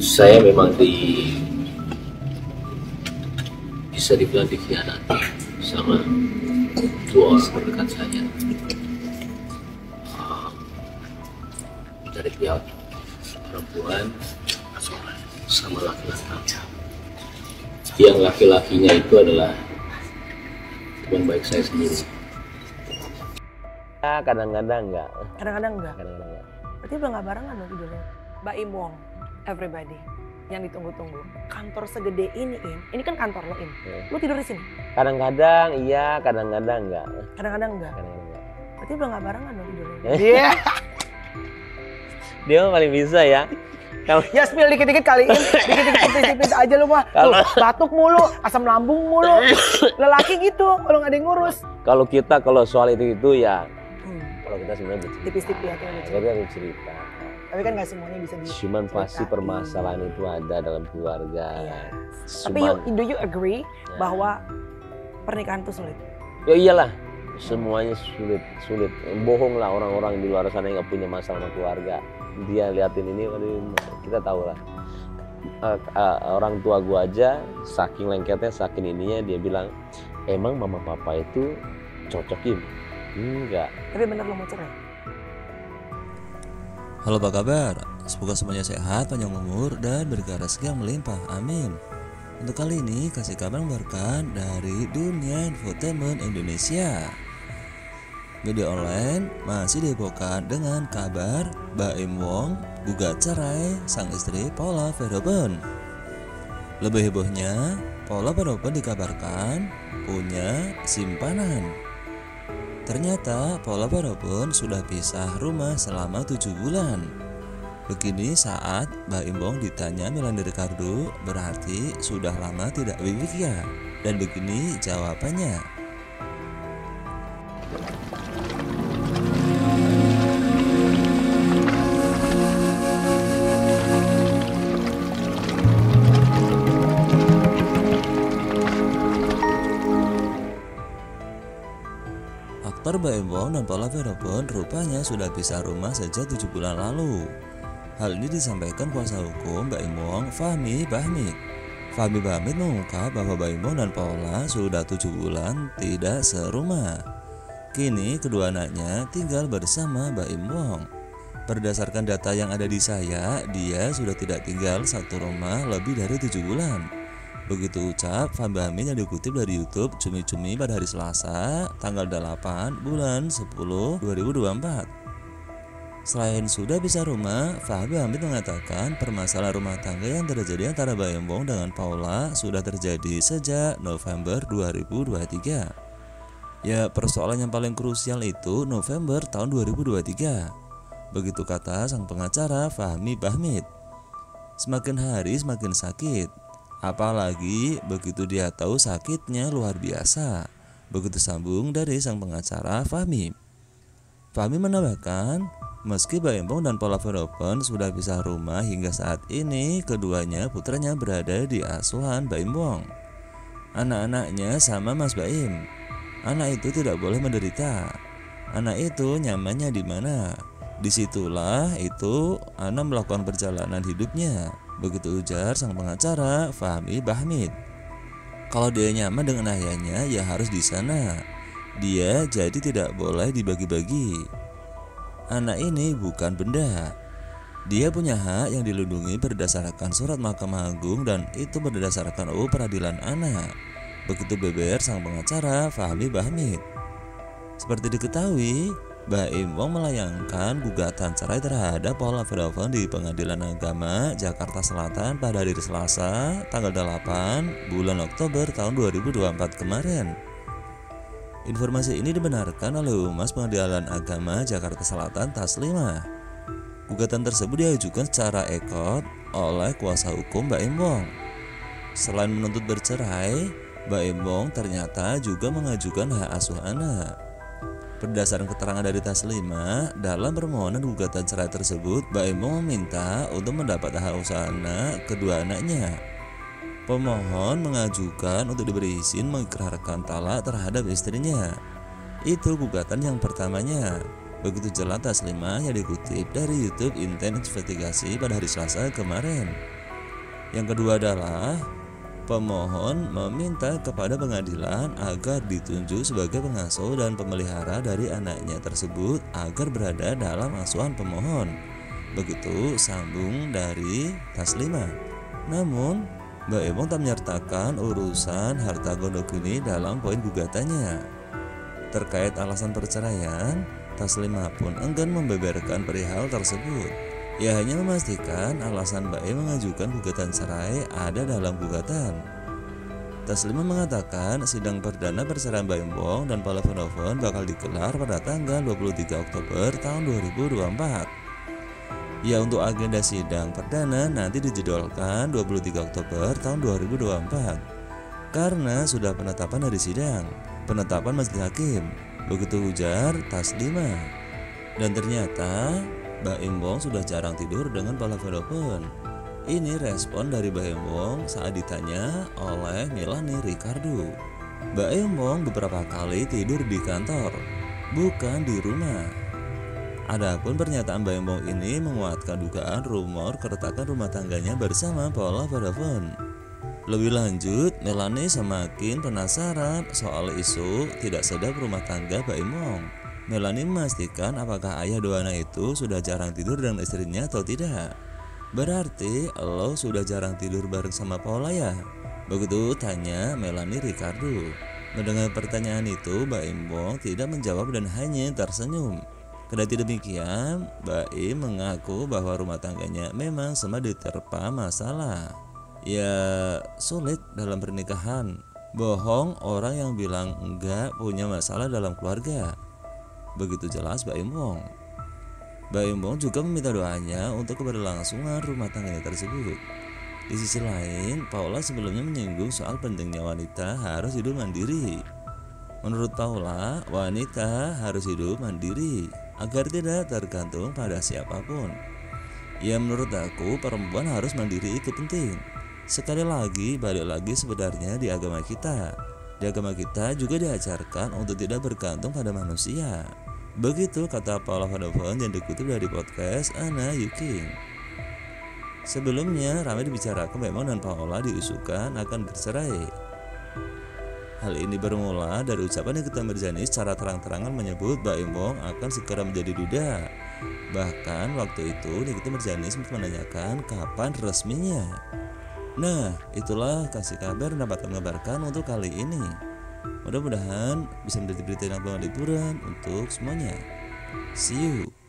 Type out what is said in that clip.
Saya memang bisa dibilang dikhianati sama dua orang terdekat saya. Dari pihak perempuan sama laki-laki. Yang laki-lakinya itu adalah teman baik saya sendiri. Kadang-kadang enggak. Kadang-kadang enggak. Kadang-kadang enggak. Berarti udah nggak barengan dong tidurnya. Mbak Im Wong, everybody yang ditunggu-tunggu. Kantor segede ini, Im. Ini kan kantor lo, Im. Lo tidur di sini? Kadang-kadang iya, kadang-kadang enggak. Kadang-kadang enggak. Kadang-kadang enggak. Berarti udah nggak barengan dong tidurnya. Iya. Dia paling bisa ya. Kalau Ya spill dikit-dikit kali, Im. Dikit-dikit aja lo mah. Tuh, batuk mulu, asam lambung mulu. Lelaki gitu, kalau nggak ada yang ngurus. kalau soal itu ya, kalau kita sebenarnya bercerita. Tipis-tipis ya, Kita bercerita. Tapi kan nggak semuanya bisa di. Cuman pasti permasalahan itu ada dalam keluarga. Iya. Tapi do you agree bahwa pernikahan itu sulit? Ya iyalah, semuanya sulit. Bohong lah orang-orang di luar sana yang nggak punya masalah sama keluarga. Dia liatin ini, kita tahu lah. Orang tua gua aja saking lengketnya, saking ininya dia bilang, emang mama papa itu cocokin? Enggak. Tapi bener lo mau cerai? Halo, apa kabar? Semoga semuanya sehat, panjang umur, dan berkah rezeki yang melimpah. Amin. Untuk kali ini kasih kabar mengabarkan dari dunia infotainment Indonesia. Media online masih dihebohkan dengan kabar Mbak Im Wong gugat cerai sang istri Paula Verhoeven. Lebih hebohnya, Paula Verhoeven dikabarkan punya simpanan. Ternyata Paula Verhoeven sudah pisah rumah selama 7 bulan. Begini saat Mbak Im Wong ditanya Melanie Ricardo, berarti sudah lama tidak wiwik ya? Dan begini jawabannya. Aktor Mbak Im Wong dan Paula Verhoeven rupanya sudah pisah rumah sejak 7 bulan lalu. Hal ini disampaikan kuasa hukum Mbak Im Wong, Fahmi Bahmid. Fahmi Bahmid mengungkap bahwa Mbak Im Wong dan Paula sudah 7 bulan tidak serumah. Kini kedua anaknya tinggal bersama Mbak Im Wong. Berdasarkan data yang ada di saya, dia sudah tidak tinggal satu rumah lebih dari 7 bulan. Begitu ucap Fahmi Bahmid yang dikutip dari YouTube Cumi-Cumi pada hari Selasa, tanggal 8 bulan 10 2024. Selain sudah pisah rumah, Fahmi Bahmid mengatakan permasalahan rumah tangga yang terjadi antara Mbak Im Wong dengan Paula sudah terjadi sejak November 2023. Ya, persoalan yang paling krusial itu November tahun 2023. Begitu kata sang pengacara Fahmi Bahmid. Semakin hari semakin sakit. Apalagi begitu dia tahu sakitnya luar biasa. Begitu sambung dari sang pengacara Fahmi. Fahmi menambahkan, meski Mbak Im Wong dan Paula Verhoeven sudah pisah rumah hingga saat ini, keduanya putranya berada di asuhan Mbak Im Wong. Anak-anaknya sama Mas Baim. Anak itu tidak boleh menderita. Anak itu nyamannya di mana? Disitulah itu anak melakukan perjalanan hidupnya. Begitu ujar sang pengacara Fahmi Bahmid. Kalau dia nyaman dengan ayahnya, ya harus di sana. Dia jadi tidak boleh dibagi-bagi. Anak ini bukan benda. Dia punya hak yang dilindungi berdasarkan surat Mahkamah Agung dan itu berdasarkan UU Peradilan Anak. Begitu beber sang pengacara Fahmi Bahmid. Seperti diketahui, Mbak Im Wong melayangkan gugatan cerai terhadap Paula Verhoeven di Pengadilan Agama Jakarta Selatan pada hari Selasa tanggal 8 bulan Oktober tahun 2024 kemarin. Informasi ini dibenarkan oleh Humas Pengadilan Agama Jakarta Selatan Taslimah. Gugatan tersebut diajukan secara ekot oleh kuasa hukum Mbak Im Wong. Selain menuntut bercerai, Mbak Im Wong ternyata juga mengajukan hak asuh anak. Berdasarkan keterangan dari Taslimah, dalam permohonan gugatan cerai tersebut, Mbak Im Wong meminta untuk mendapat hak asuh anak kedua anaknya. Pemohon mengajukan untuk diberi izin mengikrarkan talak terhadap istrinya. Itu gugatan yang pertamanya. Begitu jelas Taslimah yang dikutip dari YouTube Intent Investigasi pada hari Selasa kemarin. Yang kedua adalah pemohon meminta kepada pengadilan agar ditunjuk sebagai pengasuh dan pemelihara dari anaknya tersebut agar berada dalam asuhan pemohon. Begitu sambung dari Taslimah. Namun Mbak Emong tak menyertakan urusan harta gondok ini dalam poin gugatannya. Terkait alasan perceraian, Taslimah pun enggan membeberkan perihal tersebut. Ia hanya memastikan alasan Mbak E mengajukan gugatan cerai ada dalam gugatan. Taslimah mengatakan sidang perdana perceraian Mbak Embong dan Paula Van Hoven bakal digelar pada tanggal 23 Oktober tahun 2024. Ya, untuk agenda sidang perdana nanti dijadwalkan 23 Oktober tahun 2024 karena sudah penetapan hari sidang, penetapan majelis hakim. Begitu ujar Taslimah. Dan ternyata Mbak Embong sudah jarang tidur dengan Paula Van Hoven. Ini respon dari Mbak Embong saat ditanya oleh Melanie Ricardo. Mbak Embong beberapa kali tidur di kantor, bukan di rumah. Adapun pernyataan Mbak Embong ini menguatkan dugaan rumor keretakan rumah tangganya bersama Paula Van Hoven. Lebih lanjut, Melanie semakin penasaran soal isu tidak sedap rumah tangga Mbak Embong. Melanie memastikan apakah ayah dua anak itu sudah jarang tidur dengan istrinya atau tidak. Berarti lo sudah jarang tidur bareng sama Paula ya? Begitu tanya Melanie Ricardo. Mendengar pertanyaan itu, Mbak Embong tidak menjawab dan hanya tersenyum. Kendati demikian, Mbak E mengaku bahwa rumah tangganya memang sempat diterpa masalah. Ya, sulit dalam pernikahan. Bohong orang yang bilang enggak punya masalah dalam keluarga. Begitu jelas Mbak Embong. Mbak Embong juga meminta doanya untuk keberlangsungan rumah tangganya tersebut. Di sisi lain, Paula sebelumnya menyinggung soal pentingnya wanita harus hidup mandiri. Menurut Paula, wanita harus hidup mandiri agar tidak tergantung pada siapapun. Ya, menurut aku perempuan harus mandiri itu penting. Sekali lagi, balik lagi sebenarnya di agama kita. Di agama kita juga diajarkan untuk tidak bergantung pada manusia. Begitu kata Paula Van Hoven yang dikutip dari podcast Ana Yuking. Sebelumnya ramai dibicarakan memang dan Paula diusulkan akan bercerai. Hal ini bermula dari ucapan Nikita Mirzani secara terang-terangan menyebut Mbak Embong akan segera menjadi duda. Bahkan waktu itu Nikita Mirzani sempat menanyakan kapan resminya. Nah, itulah kasih kabar yang dapat kami kabarkan untuk kali ini. Mudah-mudahan bisa menjadi berita yang liburan untuk semuanya. See you.